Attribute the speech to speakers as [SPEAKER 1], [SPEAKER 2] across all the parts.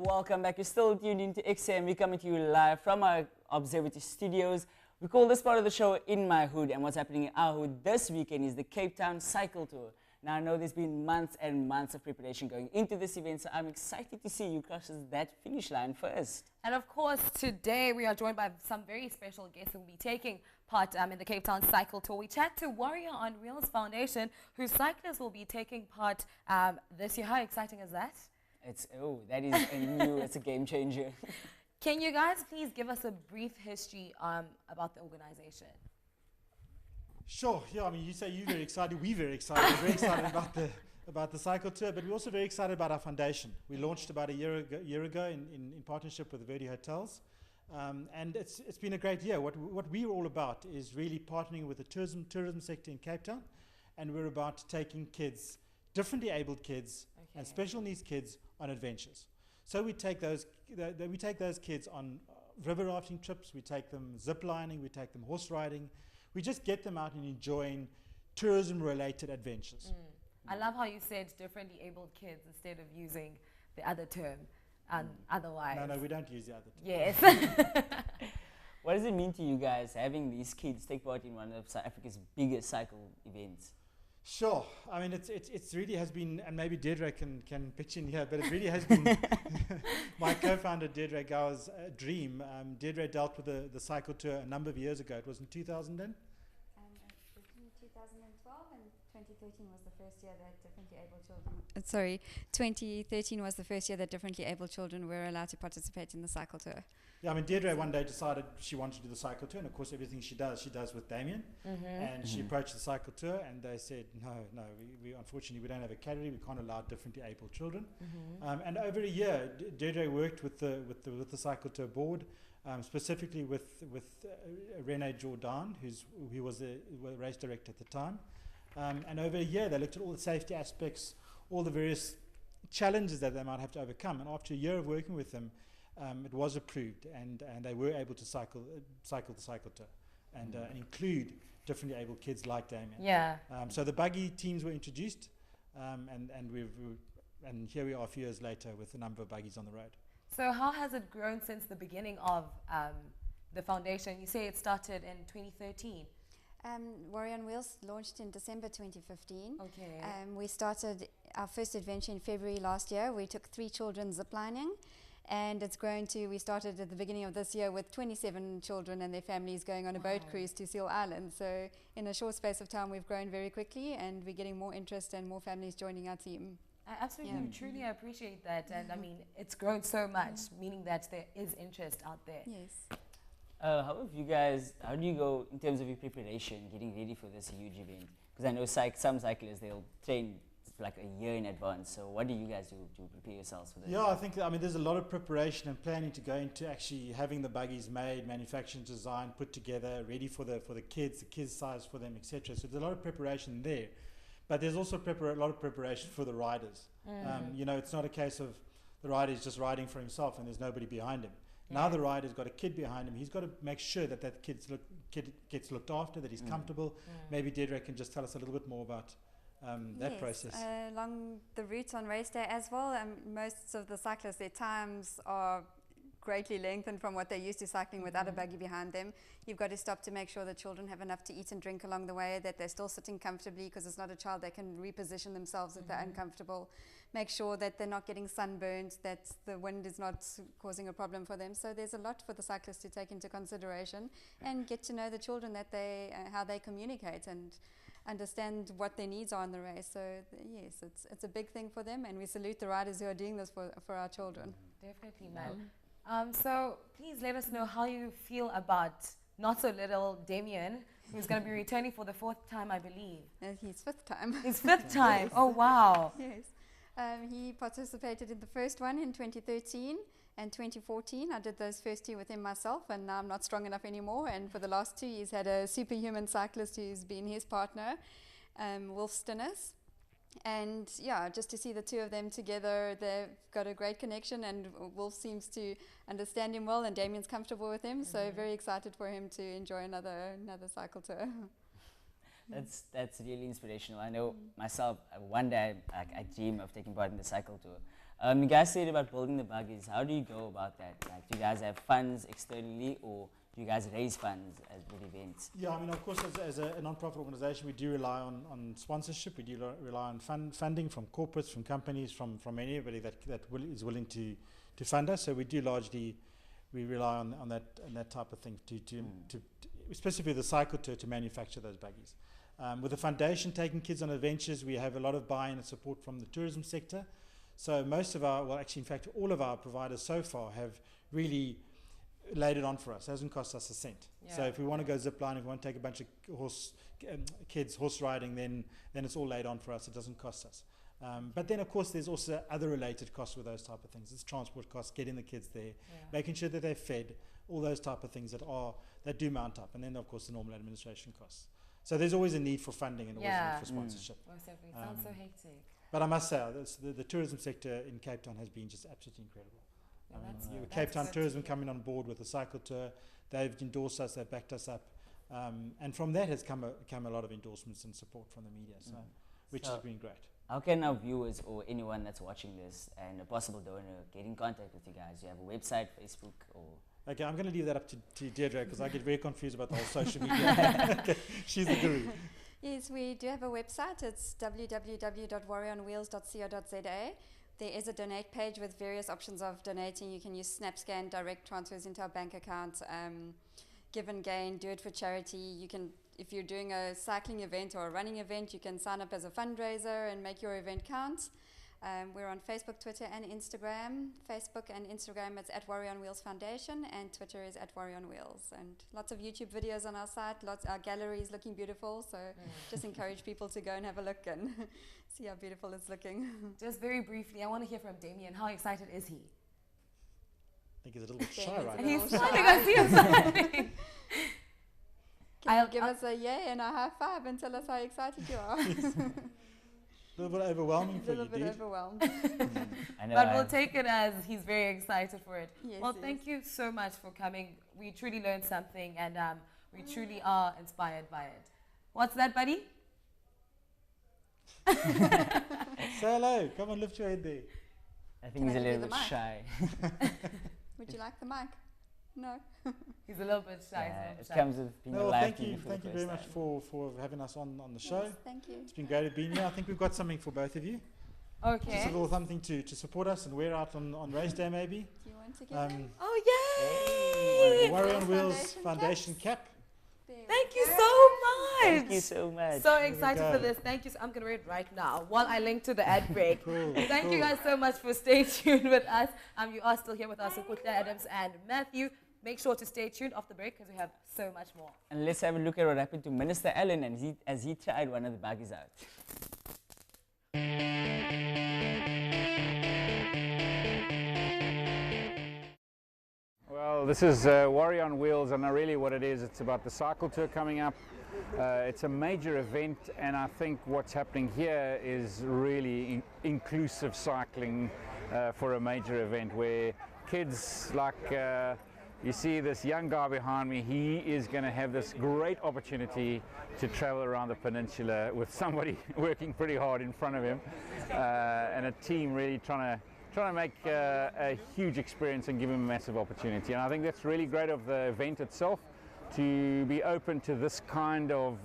[SPEAKER 1] Welcome back. You're still tuned into Ekse and we're coming to you live from our observatory studios. We call this part of the show In My Hood, and what's happening in our hood this weekend is the Cape Town Cycle Tour. Now I know there's been months and months of preparation going into this event, so I'm excited to see you cross that finish line first.
[SPEAKER 2] And of course, today we are joined by some very special guests who will be taking part in the Cape Town Cycle Tour. We chat to Warrior on Wheels Foundation, whose cyclists will be taking part this year. How exciting is that?
[SPEAKER 1] That is it's a game changer.
[SPEAKER 2] Can you guys please give us a brief history about the organization?
[SPEAKER 3] Sure. Yeah. I mean, you say you're very excited. We're very excited. We're very excited about the cycle tour, but we're also very excited about our foundation. We launched about a year ago in partnership with the Verdi Hotels, and it's been a great year. What we're all about is really partnering with the tourism sector in Cape Town, and we're about taking kids, differently abled kids, and special needs kids on adventures. So we take those kids on river rafting trips, we take them zip lining, we take them horse riding. We just get them out and enjoying tourism related adventures.
[SPEAKER 2] I love how you said differently abled kids instead of using the other term, otherwise.
[SPEAKER 3] No, we don't use the other term.
[SPEAKER 2] Yes.
[SPEAKER 1] What does it mean to you guys having these kids take part in one of South Africa's biggest cycle events?
[SPEAKER 3] Sure. I mean, it's really has been, and maybe Deirdre can pitch in here, but it really has been my co-founder Deirdre Gower's dream. Deirdre dealt with the cycle tour a number of years ago. It was in 2000 then?
[SPEAKER 4] 2012 and 2013 was the first year that differently able children. Sorry, 2013 was the first year that differently able children were allowed to participate in the cycle tour.
[SPEAKER 3] Yeah, I mean, Deirdre one day decided she wanted to do the cycle tour, and of course everything she does with Damien. And she approached the cycle tour, and they said, no, we unfortunately we don't have a category, we can't allow differently able children. And over a year, Deirdre worked with the cycle tour board, specifically with Rene Jordan, who was the race director at the time. And over a year, they looked at all the safety aspects, all the various challenges that they might have to overcome. And after a year of working with them, it was approved, and they were able to cycle the cycle tour and include differently able kids like Damien.
[SPEAKER 2] Yeah.
[SPEAKER 3] So the buggy teams were introduced, and here we are a few years later with a number of buggies on the road.
[SPEAKER 2] So how has it grown since the beginning of the foundation? You say it started in 2013.
[SPEAKER 4] Warrior on Wheels launched in December 2015.
[SPEAKER 2] Okay.
[SPEAKER 4] We started our first adventure in February last year. We took 3 children ziplining, and it's grown to, we started at the beginning of this year with 27 children and their families going on a boat cruise to Seal Island. So in a short space of time, we've grown very quickly, and we're getting more interest and more families joining our team.
[SPEAKER 2] I absolutely, truly appreciate that. And I mean, it's grown so much, meaning that there is interest out there.
[SPEAKER 4] Yes.
[SPEAKER 1] How do you go in terms of your preparation, getting ready for this huge event? Because I know some cyclists, they'll train like a year in advance. So what do you guys do to prepare yourselves for this?
[SPEAKER 3] Yeah, I mean, there's a lot of preparation and planning to go into actually having the buggies made, manufactured, designed, put together, ready for the kids size for them, etc. So there's a lot of preparation there. But there's also a lot of preparation for the riders. It's not a case of the rider is just riding for himself and there's nobody behind him. Now the rider's got a kid behind him. He's got to make sure that kid gets looked after, that he's comfortable. Maybe Deirdre can just tell us a little bit more about that process.
[SPEAKER 4] Along the route on race day as well, most of the cyclists, their times are greatly lengthened from what they're used to cycling without a buggy behind them. You've got to stop to make sure that children have enough to eat and drink along the way, that they're still sitting comfortably, because it's not a child that can reposition themselves if they're uncomfortable. Make sure that they're not getting sunburned, that the wind is not causing a problem for them. So there's a lot for the cyclists to take into consideration, and get to know the children, that how they communicate and understand what their needs are in the race. So yes, it's a big thing for them, and we salute the riders who are doing this for our children.
[SPEAKER 2] Definitely, ma'am. So please let us know how you feel about not so little Damien, who's going to be returning for the 4th time, I believe.
[SPEAKER 4] His 5th time.
[SPEAKER 2] His 5th time. Oh, wow.
[SPEAKER 4] Yes. He participated in the first one in 2013 and 2014. I did those first 2 with him myself, and now I'm not strong enough anymore. And for the last 2, he's had a superhuman cyclist who's been his partner, Wolf Stinners. And yeah, just to see the two of them together, they've got a great connection, and Wolf seems to understand him well, and Damien's comfortable with him, so very excited for him to enjoy another cycle tour.
[SPEAKER 1] That's really inspirational. I know myself, one day I dream of taking part in the cycle tour. You guys said about building the buggies. How do you go about that? Like, do you guys have funds externally, or do you guys raise funds with events?
[SPEAKER 3] Yeah, I mean, of course, as a non-profit organization, we do rely on sponsorship. We do rely on funding from corporates, from companies, from anybody that is willing to fund us. So we do largely, we rely on that type of thing to specifically the cycle tour, to manufacture those buggies. With the foundation taking kids on adventures, we have a lot of buy-in and support from the tourism sector. So most of our, well, actually, in fact, all of our providers so far have really laid it on for us. It hasn't cost us a cent.
[SPEAKER 2] Yeah.
[SPEAKER 3] So if we want to go zip line, if we want to take a bunch of kids horse riding, then it's all laid on for us. It doesn't cost us. But then, of course, there's also other related costs with those type of things. It's transport costs, getting the kids there, making sure that they're fed, all those type of things that do mount up. And then, of course, the normal administration costs. So there's always a need for funding and always a need for sponsorship.
[SPEAKER 2] Most definitely. It sounds so hectic.
[SPEAKER 3] But I must say, the tourism sector in Cape Town has been just absolutely incredible. Cape Town Tourism coming on board with the cycle tour, they've endorsed us, they've backed us up, and from that has come a lot of endorsements and support from the media, which has been great.
[SPEAKER 1] How can our viewers or anyone that's watching this and a possible donor get in contact with you guys? You have a website, Facebook, or?
[SPEAKER 3] Okay, I'm going to leave that up to Deirdre, because I get very confused about the whole social media. Okay, she's the guru.
[SPEAKER 4] Yes, we do have a website. It's www.warrioronwheels.co.za. There is a donate page with various options of donating. You can use SnapScan, direct transfers into our bank account, give and gain, do it for charity. You can, if you're doing a cycling event or a running event, you can sign up as a fundraiser and make your event count. We're on Facebook, Twitter, and Instagram. Facebook and Instagram, it's at Warrior on Wheels Foundation, and Twitter is at Warrior on Wheels. And lots of YouTube videos on our site. Our gallery is looking beautiful, so just encourage people to go and have a look and see how beautiful it's looking.
[SPEAKER 2] Just very briefly, I want to hear from Damien. How excited is he?
[SPEAKER 3] I think he's a little bit shy right
[SPEAKER 2] And
[SPEAKER 3] now.
[SPEAKER 2] he's smiling. I see him smiling.
[SPEAKER 4] Can you give us a yay and a high five and tell us how excited you are?
[SPEAKER 3] A little bit overwhelming for
[SPEAKER 4] A
[SPEAKER 3] you,
[SPEAKER 4] little bit
[SPEAKER 3] dude.
[SPEAKER 4] overwhelmed.
[SPEAKER 1] I know.
[SPEAKER 2] But we'll take it as he's very excited for it.
[SPEAKER 4] Yes,
[SPEAKER 2] Well,
[SPEAKER 4] yes.
[SPEAKER 2] thank you so much for coming. We truly learned something, and we truly are inspired by it. What's that, buddy?
[SPEAKER 3] Say hello. Come on, lift your head there.
[SPEAKER 1] I think
[SPEAKER 4] Can
[SPEAKER 1] he's
[SPEAKER 4] I
[SPEAKER 1] a
[SPEAKER 4] give you
[SPEAKER 1] little
[SPEAKER 4] the
[SPEAKER 1] bit
[SPEAKER 4] mic?
[SPEAKER 1] shy.
[SPEAKER 4] Would you like the mic? No.
[SPEAKER 2] He's a little bit shy.
[SPEAKER 1] Yeah,
[SPEAKER 2] he's
[SPEAKER 1] it
[SPEAKER 2] a little bit shy.
[SPEAKER 1] comes with being
[SPEAKER 3] No,
[SPEAKER 1] a
[SPEAKER 3] well,
[SPEAKER 1] live
[SPEAKER 3] thank you
[SPEAKER 1] TV for the
[SPEAKER 3] very
[SPEAKER 1] first
[SPEAKER 3] much
[SPEAKER 1] time.
[SPEAKER 3] for having us on the show.
[SPEAKER 4] Yes, thank you.
[SPEAKER 3] It's been great being here. I think we've got something for both of you. Just
[SPEAKER 2] Okay.
[SPEAKER 3] a little something to support us and wear out on race day maybe.
[SPEAKER 4] Do you want to get them?
[SPEAKER 2] Oh, yay!
[SPEAKER 3] Warrior on
[SPEAKER 4] Wheels
[SPEAKER 3] Wheels
[SPEAKER 4] Foundation
[SPEAKER 3] Foundation cap.
[SPEAKER 4] There we
[SPEAKER 2] Thank you
[SPEAKER 4] go.
[SPEAKER 2] so much.
[SPEAKER 1] Thank you so much.
[SPEAKER 2] So
[SPEAKER 3] we
[SPEAKER 2] excited
[SPEAKER 3] go.
[SPEAKER 2] for this. Thank you. I'm going to read right now while I link to the ad break.
[SPEAKER 3] Cool.
[SPEAKER 2] Thank you
[SPEAKER 3] cool.
[SPEAKER 2] guys so much for staying tuned with us. You are still here with us, Ukutla Adams and Matthew. Make sure to stay tuned off the break because we have so much more.
[SPEAKER 1] And let's have a look at what happened to Minister Allen and as he tried one of the buggies out.
[SPEAKER 5] Well, this is Warrior on Wheels, and really what it is, it's about the cycle tour coming up. It's a major event, and I think what's happening here is really inclusive cycling for a major event where kids like you see this young guy behind me, he is going to have this great opportunity to travel around the peninsula with somebody working pretty hard in front of him and a team really trying to make a huge experience and give him a massive opportunity. And I think that's really great of the event itself, to be open to this kind of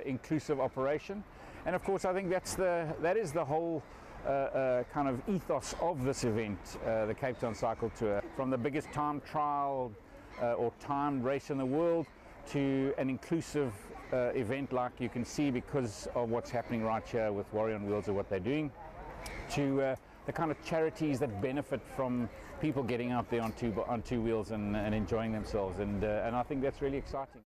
[SPEAKER 5] inclusive operation. And of course I think that is the whole kind of ethos of this event, the Cape Town Cycle Tour. From the biggest time trial or timed race in the world to an inclusive event like you can see because of what's happening right here with Warrior on Wheels and what they're doing, to the kind of charities that benefit from people getting out there on two wheels and enjoying themselves, and I think that's really exciting.